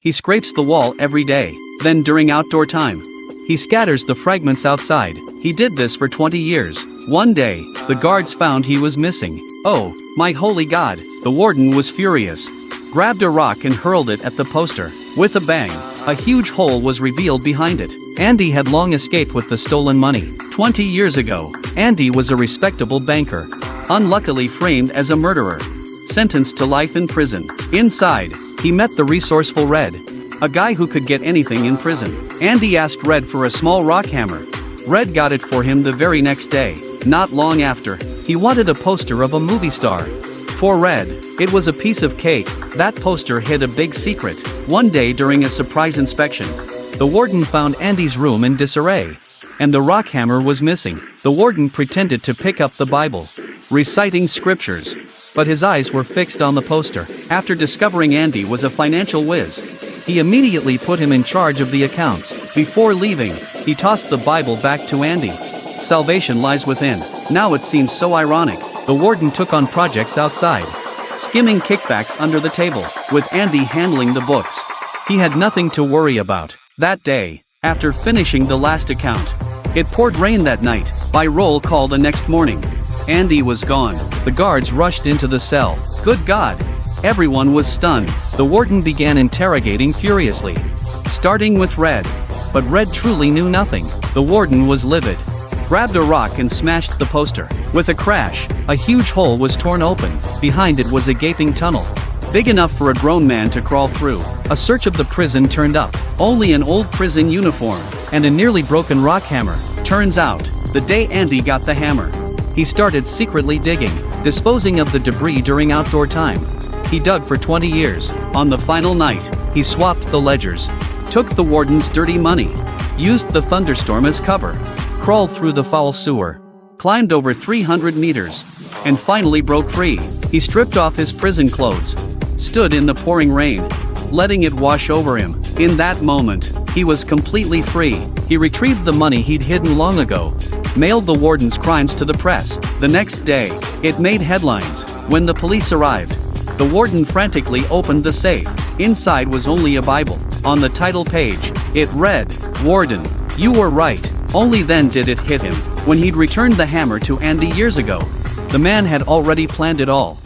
He scrapes the wall every day, then during outdoor time. He scatters the fragments outside. He did this for 20 years. One day, the guards found he was missing. Oh, my holy God! The warden was furious. Grabbed a rock and hurled it at the poster. With a bang, a huge hole was revealed behind it. Andy had long escaped with the stolen money. 20 years ago, Andy was a respectable banker. Unluckily framed as a murderer. Sentenced to life in prison. Inside, he met the resourceful Red. A guy who could get anything in prison. Andy asked Red for a small rock hammer. Red got it for him the very next day. Not long after, he wanted a poster of a movie star. For Red, it was a piece of cake. That poster hid a big secret. One day during a surprise inspection, the warden found Andy's room in disarray. And the rock hammer was missing. The warden pretended to pick up the Bible, reciting scriptures. But his eyes were fixed on the poster. After discovering Andy was a financial whiz, he immediately put him in charge of the accounts. Before leaving, he tossed the Bible back to Andy. Salvation lies within. Now it seems so ironic. The warden took on projects outside, skimming kickbacks under the table, with Andy handling the books. He had nothing to worry about. That day, after finishing the last account, it poured rain that night. By roll call the next morning, Andy was gone. The guards rushed into the cell. Good God! Everyone was stunned. The warden began interrogating furiously, starting with Red. But Red truly knew nothing. The warden was livid. Grabbed a rock and smashed the poster. With a crash, a huge hole was torn open. Behind it was a gaping tunnel, big enough for a grown man to crawl through. A search of the prison turned up. Only an old prison uniform and a nearly broken rock hammer. Turns out, the day Andy got the hammer, he started secretly digging, disposing of the debris during outdoor time. He dug for 20 years. On the final night, he swapped the ledgers, took the warden's dirty money, used the thunderstorm as cover, crawled through the foul sewer, climbed over 300 meters, and finally broke free. He stripped off his prison clothes, stood in the pouring rain, letting it wash over him. In that moment, he was completely free. He retrieved the money he'd hidden long ago, mailed the warden's crimes to the press. The next day, it made headlines. When the police arrived, the warden frantically opened the safe. Inside was only a Bible. On the title page, it read, "Warden, you were right." Only then did it hit him. When he'd returned the hammer to Andy years ago, the man had already planned it all.